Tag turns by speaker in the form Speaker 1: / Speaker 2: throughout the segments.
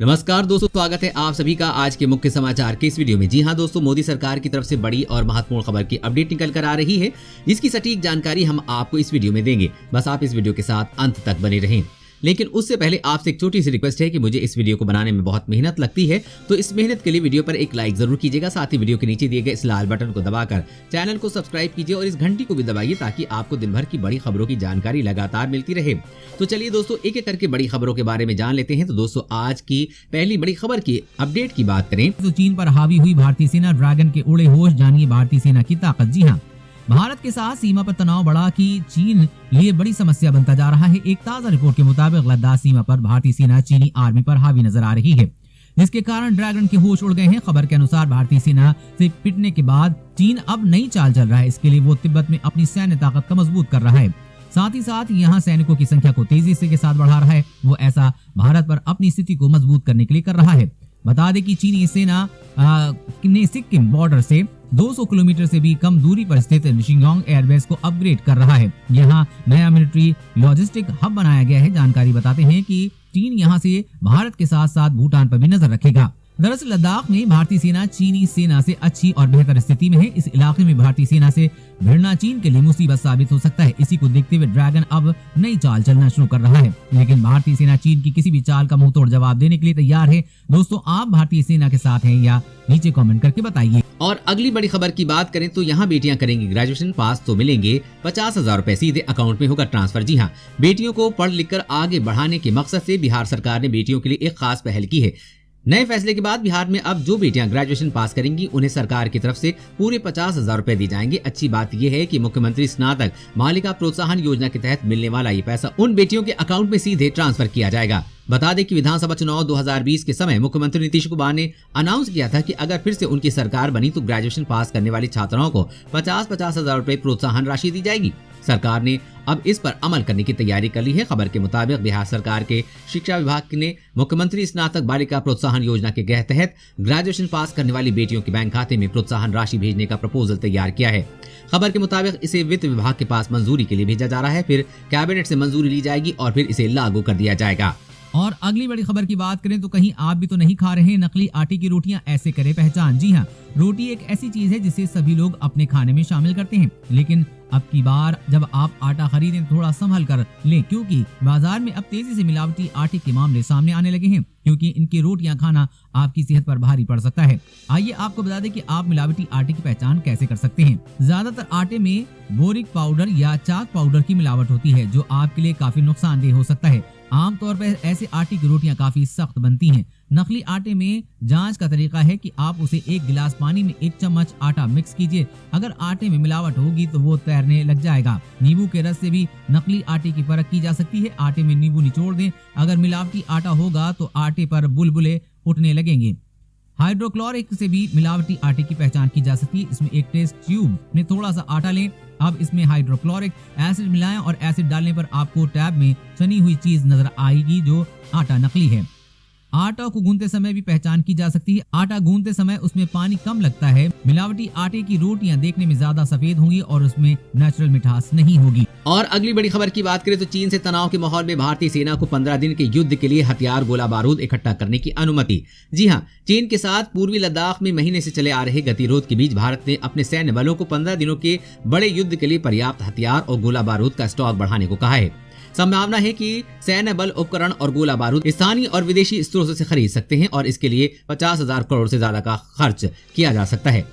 Speaker 1: नमस्कार दोस्तों, स्वागत है आप सभी का आज के मुख्य समाचार के इस वीडियो में। जी हां दोस्तों, मोदी सरकार की तरफ से बड़ी और महत्वपूर्ण खबर की अपडेट निकल कर आ रही है, जिसकी सटीक जानकारी हम आपको इस वीडियो में देंगे। बस आप इस वीडियो के साथ अंत तक बने रहें। लेकिन उससे पहले आपसे एक छोटी सी रिक्वेस्ट है कि मुझे इस वीडियो को बनाने में बहुत मेहनत लगती है, तो इस मेहनत के लिए वीडियो पर एक लाइक जरूर कीजिएगा। साथ ही वीडियो के नीचे दिए गए इस लाल बटन को दबाकर चैनल को सब्सक्राइब कीजिए और इस घंटी को भी दबाइए, ताकि आपको दिन भर की बड़ी खबरों की जानकारी लगातार मिलती रहे। तो चलिए दोस्तों, एक एक करके बड़ी खबरों के बारे में जान लेते हैं। तो दोस्तों, आज की पहली बड़ी खबर की अपडेट की बात करें
Speaker 2: तो चीन पर हावी हुई भारतीय सेना, ड्रैगन के उड़े होश, जानिए भारतीय सेना की ताकत। जी हाँ, भारत के साथ सीमा पर तनाव बढ़ा कि चीन लिए बड़ी समस्या बनता जा रहा है। एक ताजा रिपोर्ट के मुताबिक लद्दाख सीमा पर भारतीय सेना चीनी आर्मी पर हावी नजर आ रही है, जिसके कारण ड्रैगन के होश उड़ गए हैं। खबर के अनुसार भारतीय सेना से पिटने के बाद चीन अब नई चाल चल रहा है। इसके लिए वो तिब्बत में अपनी सैन्य ताकत को मजबूत कर रहा है, साथ ही साथ यहाँ सैनिकों की संख्या को तेजी से के साथ बढ़ा रहा है। वो ऐसा भारत पर अपनी स्थिति को मजबूत करने के लिए कर रहा है। बता दें कि चीनी सेना ने सिक्किम बॉर्डर से 200 किलोमीटर से भी कम दूरी पर स्थित शिंगोंग एयरबेस को अपग्रेड कर रहा है। यहाँ नया मिलिट्री लॉजिस्टिक हब बनाया गया है। जानकारी बताते हैं कि चीन यहाँ से भारत के साथ साथ भूटान पर भी नजर रखेगा। दरअसल लद्दाख में भारतीय सेना चीनी सेना से अच्छी और बेहतर स्थिति में है। इस इलाके में भारतीय सेना से भिड़ना चीन के लिए मुसीबत साबित हो सकता है। इसी को देखते हुए ड्रैगन अब नई चाल चलना शुरू कर रहा है, लेकिन भारतीय सेना चीन की किसी भी चाल का मुंह तोड़ जवाब देने के लिए तैयार है। दोस्तों, आप भारतीय सेना के साथ हैं या नीचे कमेंट करके बताइए।
Speaker 1: और अगली बड़ी खबर की बात करें तो यहाँ बेटियां करेंगी ग्रेजुएशन पास तो मिलेंगे 50,000 रुपए, सीधे अकाउंट में होगा ट्रांसफर। जी हाँ, बेटियों को पढ़ लिख कर आगे बढ़ाने के मकसद से बिहार सरकार ने बेटियों के लिए एक खास पहल की है। नए फैसले के बाद बिहार में अब जो बेटियां ग्रेजुएशन पास करेंगी उन्हें सरकार की तरफ से पूरे 50,000 रुपए दिए जाएंगे। अच्छी बात यह है कि मुख्यमंत्री स्नातक बालिका प्रोत्साहन योजना के तहत मिलने वाला ये पैसा उन बेटियों के अकाउंट में सीधे ट्रांसफर किया जाएगा। बता दें कि विधानसभा चुनाव 2020 के समय मुख्यमंत्री नीतीश कुमार ने अनाउंस किया था कि अगर फिर से उनकी सरकार बनी तो ग्रेजुएशन पास करने वाली छात्राओं को 50,000 रुपए प्रोत्साहन राशि दी जाएगी। सरकार ने अब इस पर अमल करने की तैयारी कर ली है। खबर के मुताबिक बिहार सरकार के शिक्षा विभाग ने मुख्यमंत्री स्नातक बालिका प्रोत्साहन योजना के तहत ग्रेजुएशन पास करने वाली बेटियों के बैंक खाते में प्रोत्साहन राशि भेजने का प्रपोजल तैयार किया है। खबर के मुताबिक इसे वित्त विभाग के पास मंजूरी के लिए भेजा जा रहा है, फिर कैबिनेट से मंजूरी ली जाएगी और फिर इसे लागू कर दिया जाएगा।
Speaker 2: और अगली बड़ी खबर की बात करें तो कहीं आप भी तो नहीं खा रहे हैं नकली आटे की रोटियां, ऐसे करें पहचान। जी हाँ, रोटी एक ऐसी चीज है जिसे सभी लोग अपने खाने में शामिल करते हैं, लेकिन अब की बार जब आप आटा खरीदें थोड़ा संभल कर लें, क्योंकि बाजार में अब तेजी से मिलावटी आटे के मामले सामने आने लगे हैं, क्योंकि इनकी रोटियां खाना आपकी सेहत पर भारी पड़ सकता है। आइए आपको बता दें कि आप मिलावटी आटे की पहचान कैसे कर सकते हैं। ज्यादातर आटे में बोरिक पाउडर या चाक पाउडर की मिलावट होती है, जो आपके लिए काफी नुकसानदेह हो सकता है। आमतौर पर ऐसे आटे की रोटियां काफी सख्त बनती हैं। नकली आटे में जांच का तरीका है कि आप उसे एक गिलास पानी में 1 चम्मच आटा मिक्स कीजिए। अगर आटे में मिलावट होगी तो वो तैरने लग जाएगा। नींबू के रस से भी नकली आटे की परख की जा सकती है। आटे में नींबू निचोड़ दें। अगर मिलावटी आटा होगा तो आटे पर बुलबुले उठने लगेंगे। हाइड्रोक्लोरिक से भी मिलावटी आटे की पहचान की जा सकती है। इसमें एक टेस्ट ट्यूब में थोड़ा सा आटा लें, अब इसमें हाइड्रोक्लोरिक एसिड मिलाएं और एसिड डालने पर आपको टैब में सनी हुई चीज नजर आएगी जो आटा नकली है। आटा को गूंदते समय भी पहचान की जा सकती है। आटा गूंदते समय उसमें पानी कम लगता है। मिलावटी आटे की रोटियां देखने में ज्यादा सफेद होंगी और उसमें नेचुरल मिठास नहीं होगी।
Speaker 1: और अगली बड़ी खबर की बात करें तो चीन से तनाव के माहौल में भारतीय सेना को 15 दिन के युद्ध के लिए हथियार, गोला बारूद इकट्ठा करने की अनुमति। जी हाँ, चीन के साथ पूर्वी लद्दाख में महीने से चले आ रहे गतिरोध के बीच भारत ने अपने सैन्य बलों को 15 दिनों के बड़े युद्ध के लिए पर्याप्त हथियार और गोला बारूद का स्टॉक बढ़ाने को कहा है। संभावना है कि सैन्य बल उपकरण और गोला बारूद स्थानीय और विदेशी स्रोतों से खरीद सकते हैं और इसके लिए 50,000 करोड़ से ज्यादा का खर्च किया जा सकता है।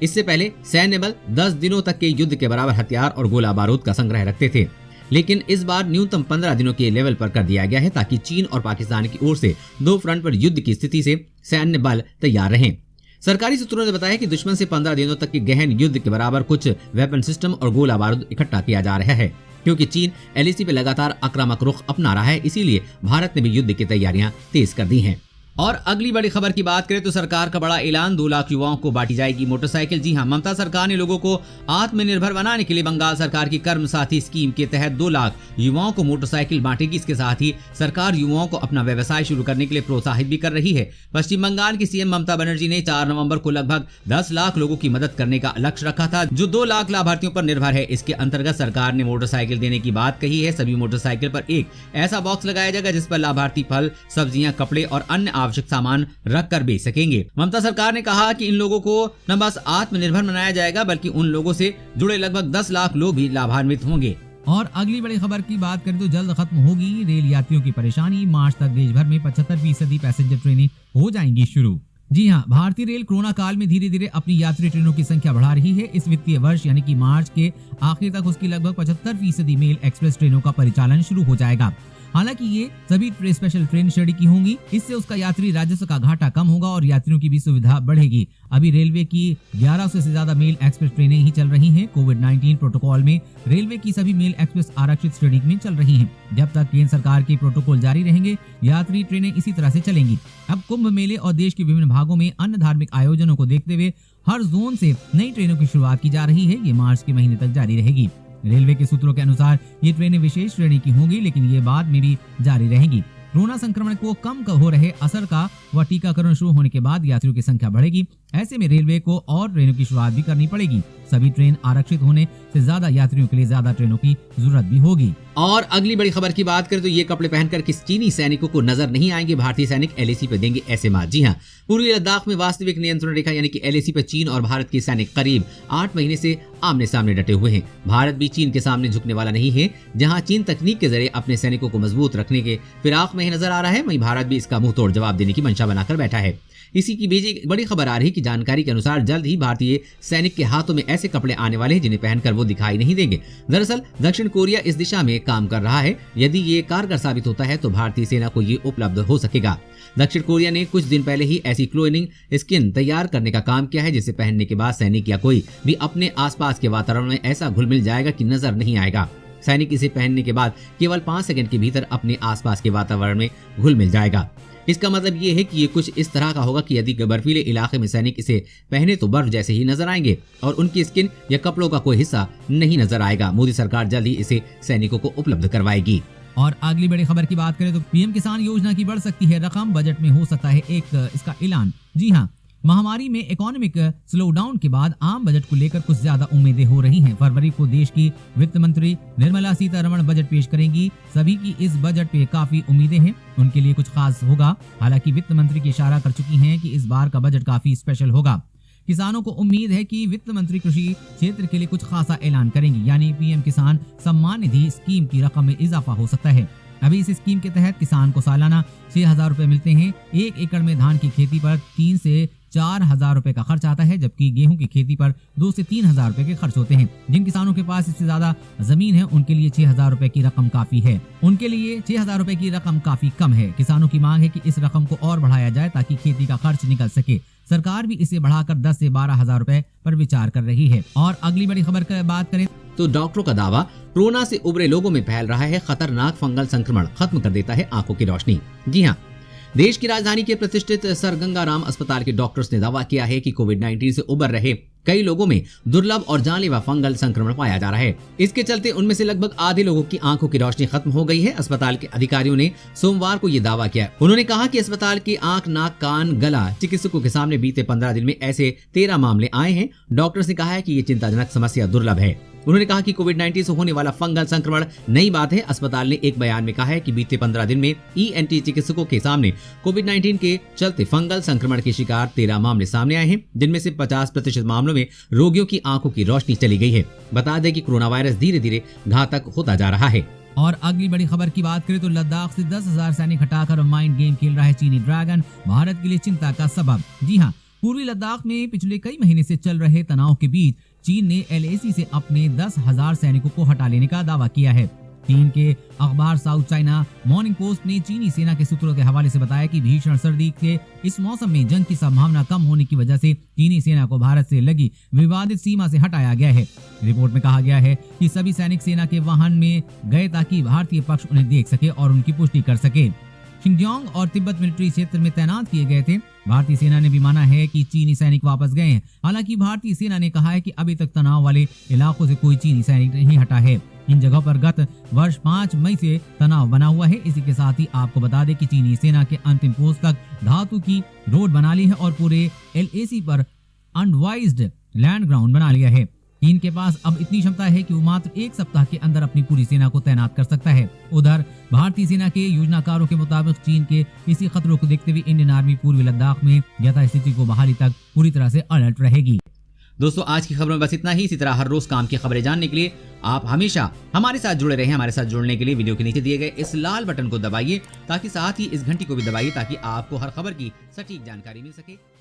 Speaker 1: इससे पहले सैन्य बल 10 दिनों तक के युद्ध के बराबर हथियार और गोला बारूद का संग्रह रखते थे, लेकिन इस बार न्यूनतम 15 दिनों के लेवल पर कर दिया गया है, ताकि चीन और पाकिस्तान की ओर से दो फ्रंट पर युद्ध की स्थिति से सैन्य बल तैयार रहें। सरकारी सूत्रों ने बताया कि दुश्मन से 15 दिनों तक के गहन युद्ध के बराबर कुछ वेपन सिस्टम और गोला बारूद इकट्ठा किया जा रहा है, क्योंकि चीन एलएसी पे लगातार आक्रामक रुख अपना रहा है। इसीलिए भारत ने भी युद्ध की तैयारियां तेज कर दी हैं। और अगली बड़ी खबर की बात करें तो सरकार का बड़ा ऐलान, 2 लाख युवाओं को बांटी जाएगी मोटरसाइकिल। जी हां, ममता सरकार ने लोगों को आत्मनिर्भर बनाने के लिए बंगाल सरकार की कर्म साथी स्कीम के तहत 2 लाख युवाओं को मोटरसाइकिल बांटेगी। इसके साथ ही सरकार युवाओं को अपना व्यवसाय शुरू करने के लिए प्रोत्साहित भी कर रही है। पश्चिम बंगाल की सीएम ममता बनर्जी ने 4 नवंबर को लगभग 10 लाख लोगों की मदद करने का लक्ष्य रखा था, जो 2 लाख लाभार्थियों पर निर्भर है। इसके अंतर्गत सरकार ने मोटरसाइकिल देने की बात कही है। सभी मोटरसाइकिल पर एक ऐसा बॉक्स लगाया जाएगा जिस पर लाभार्थी फल, सब्जियां, कपड़े और अन्य आवश्यक सामान रख कर बेच सकेंगे। ममता सरकार ने कहा कि इन लोगों को न बस आत्मनिर्भर बनाया जाएगा बल्कि उन लोगों से जुड़े लगभग 10 लाख लोग भी लाभान्वित होंगे।
Speaker 2: और अगली बड़ी खबर की बात करें तो जल्द खत्म होगी रेल यात्रियों की परेशानी। मार्च तक देश भर में 75% पैसेंजर ट्रेनें हो जाएंगी शुरू। जी हाँ, भारतीय रेल कोरोना काल में धीरे धीरे अपनी यात्री ट्रेनों की संख्या बढ़ा रही है। इस वित्तीय वर्ष यानी कि मार्च के आखिर तक उसकी लगभग 75% मेल एक्सप्रेस ट्रेनों का परिचालन शुरू हो जाएगा। हालांकि ये सभी स्पेशल ट्रेन श्रेणी की होंगी। इससे उसका यात्री राजस्व का घाटा कम होगा और यात्रियों की भी सुविधा बढ़ेगी। अभी रेलवे की 1100 से ज्यादा मेल एक्सप्रेस ट्रेनें ही चल रही हैं। कोविड-19 प्रोटोकॉल में रेलवे की सभी मेल एक्सप्रेस आरक्षित श्रेणी में चल रही हैं। जब तक केंद्र सरकार के प्रोटोकॉल जारी रहेंगे, यात्री ट्रेनें इसी तरह से चलेंगी। अब कुंभ मेले और देश के विभिन्न भागों में अन्य धार्मिक आयोजनों को देखते हुए हर जोन से नई ट्रेनों की शुरुआत की जा रही है। ये मार्च के महीने तक जारी रहेगी। रेलवे के सूत्रों के अनुसार ये ट्रेनें विशेष श्रेणी की होंगी, लेकिन ये बाद में भी जारी रहेंगी। कोरोना संक्रमण को कम हो रहे असर का व टीकाकरण शुरू होने के बाद यात्रियों की संख्या बढ़ेगी। ऐसे में रेलवे को और ट्रेनों की शुरुआत भी करनी पड़ेगी। सभी ट्रेन आरक्षित होने से ज्यादा यात्रियों के लिए ज्यादा ट्रेनों की जरूरत भी होगी।
Speaker 1: और अगली बड़ी खबर की बात करें तो ये कपड़े पहनकर किस चीनी सैनिकों को नजर नहीं आएंगे भारतीय सैनिक, एलएसी पे देंगे एसएमआर। जी हाँ, पूर्वी लद्दाख में वास्तविक नियंत्रण रेखा यानी कि एलएसी पर चीन और भारत के सैनिक करीब 8 महीने से आमने सामने डटे हुए हैं। भारत भी चीन के सामने झुकने वाला नहीं है। जहां चीन तकनीक के जरिए अपने सैनिकों को मजबूत रखने के फिराक में नजर आ रहा है, वहीं भारत भी इसका मुंह तोड़ जवाब देने की मंशा बनाकर बैठा है। इसी की बीच बड़ी खबर आ रही कि जानकारी के अनुसार जल्द ही भारतीय सैनिक के हाथों में ऐसे कपड़े आने वाले हैं जिन्हें पहनकर वो दिखाई नहीं देंगे। दरअसल दक्षिण कोरिया इस दिशा में काम कर रहा है। यदि ये कारगर साबित होता है तो भारतीय सेना को ये उपलब्ध हो सकेगा। दक्षिण कोरिया ने कुछ दिन पहले ही ऐसी क्लोनिंग स्किन तैयार करने का काम किया है जिसे पहनने के बाद सैनिक या कोई भी अपने आसपास के वातावरण में ऐसा घुल मिल जाएगा कि नजर नहीं आएगा। सैनिक इसे पहनने के बाद केवल 5 सेकंड के भीतर अपने आसपास के वातावरण में घुल मिल जाएगा। इसका मतलब ये है कि ये कुछ इस तरह का होगा कि यदि बर्फीले इलाके में सैनिक इसे पहने तो बर्फ जैसे ही नजर आएंगे और उनकी स्किन या कपड़ों का कोई हिस्सा नहीं नजर आएगा। मोदी सरकार जल्द ही इसे सैनिकों को उपलब्ध करवाएगी।
Speaker 2: और अगली बड़ी खबर की बात करें तो पीएम किसान योजना की बढ़ सकती है रकम, बजट में हो सकता है एक इसका ऐलान। जी हाँ, महामारी में इकोनॉमिक स्लोडाउन के बाद आम बजट को लेकर कुछ ज्यादा उम्मीदें हो रही हैं। फरवरी को देश की वित्त मंत्री निर्मला सीतारमण बजट पेश करेंगी। सभी की इस बजट पे काफी उम्मीदें हैं, उनके लिए कुछ खास होगा। हालांकि वित्त मंत्री की इशारा कर चुकी हैं कि इस बार का बजट काफी स्पेशल होगा। किसानों को उम्मीद है कि वित्त मंत्री कृषि क्षेत्र के लिए कुछ खासा ऐलान करेंगी, यानी पीएम किसान सम्मान निधि स्कीम की रकम में इजाफा हो सकता है। अभी इस स्कीम के तहत किसान को सालाना 6,000 रुपए मिलते हैं। 1 एकड़ में धान की खेती पर 3 से 4,000 रुपए का खर्च आता है, जबकि गेहूं की खेती पर 2 से 3,000 रुपए के खर्च होते हैं। जिन किसानों के पास इससे ज्यादा जमीन है उनके लिए 6,000 रुपए की रकम काफी है। उनके लिए 6,000 रुपए की रकम काफी कम है। किसानों की मांग है कि इस रकम को और बढ़ाया जाए ताकि खेती का खर्च निकल सके। सरकार भी इसे बढ़ाकर 10 से 12,000 रुपए पर विचार कर रही है। और अगली बड़ी खबर की बात करें
Speaker 1: तो डॉक्टरों का दावा, कोरोना से उबरे लोगों में फैल रहा है खतरनाक फंगल संक्रमण, खत्म कर देता है आंखों की रोशनी। जी हाँ, देश की राजधानी के प्रतिष्ठित सर गंगाराम अस्पताल के डॉक्टर्स ने दावा किया है कि कोविड-19 से उबर रहे कई लोगों में दुर्लभ और जानलेवा फंगल संक्रमण पाया जा रहा है। इसके चलते उनमें से लगभग आधे लोगों की आंखों की रोशनी खत्म हो गई है। अस्पताल के अधिकारियों ने सोमवार को ये दावा किया। उन्होंने कहा कि अस्पताल के आंख, नाक, कान, गला चिकित्सकों के सामने बीते 15 दिन में ऐसे 13 मामले आए हैं। डॉक्टर्स ने कहा है कि ये चिंताजनक समस्या दुर्लभ है। उन्होंने कहा कि कोविड-19 से होने वाला फंगल संक्रमण नई बात है। अस्पताल ने एक बयान में कहा है कि बीते 15 दिन में ईएनटी चिकित्सकों के सामने कोविड-19 के चलते फंगल संक्रमण के शिकार 13 मामले सामने आए हैं, जिनमें से 50% मामलों में रोगियों की आंखों की रोशनी चली गई है। बता दें कि कोरोना वायरस धीरे धीरे घातक होता जा रहा है।
Speaker 2: और अगली बड़ी खबर की बात करें तो लद्दाख से 10,000 सैनिक हटाकर माइंड गेम खेल रहा है चीनी ड्रैगन, भारत के लिए चिंता का सबब। जी हाँ, पूर्वी लद्दाख में पिछले कई महीने से चल रहे तनाव के बीच चीन ने एलएसी से अपने 10,000 सैनिकों को हटा लेने का दावा किया है। चीन के अखबार साउथ चाइना मॉर्निंग पोस्ट ने चीनी सेना के सूत्रों के हवाले से बताया कि भीषण सर्दी के इस मौसम में जंग की संभावना कम होने की वजह से चीनी सेना को भारत से लगी विवादित सीमा से हटाया गया है। रिपोर्ट में कहा गया है कि सभी सैनिक सेना के वाहन में गए ताकि भारतीय पक्ष उन्हें देख सके और उनकी पुष्टि कर सके। शिंगजियांग और तिब्बत मिलिट्री क्षेत्र में तैनात किए गए थे। भारतीय सेना ने भी माना है कि चीनी सैनिक वापस गए हैं। हालांकि भारतीय सेना ने कहा है कि अभी तक तनाव वाले इलाकों से कोई चीनी सैनिक नहीं हटा है। इन जगहों पर गत वर्ष 5 मई से तनाव बना हुआ है। इसी के साथ ही आपको बता दें कि चीनी सेना के अंतिम पोस्ट तक धातु की रोड बना ली है और पूरे एलएसी पर अनवाइज्ड लैंड ग्राउंड बना लिया है। चीन के पास अब इतनी क्षमता है कि वो मात्र 1 सप्ताह के अंदर अपनी पूरी सेना को तैनात कर सकता है। उधर भारतीय सेना के योजनाकारों के मुताबिक चीन के इसी खतरों को देखते हुए इंडियन आर्मी पूर्वी लद्दाख में यथास्थिति को बहाली तक पूरी तरह से अलर्ट रहेगी।
Speaker 1: दोस्तों आज की खबरों में बस इतना ही। इसी तरह हर रोज काम की खबरें जानने के लिए आप हमेशा हमारे साथ जुड़े रहें। हमारे साथ जुड़ने के लिए वीडियो के नीचे दिए गए इस लाल बटन को दबाइए, ताकि साथ ही इस घंटी को भी दबाइए, ताकि आपको हर खबर की सटीक जानकारी मिल सके।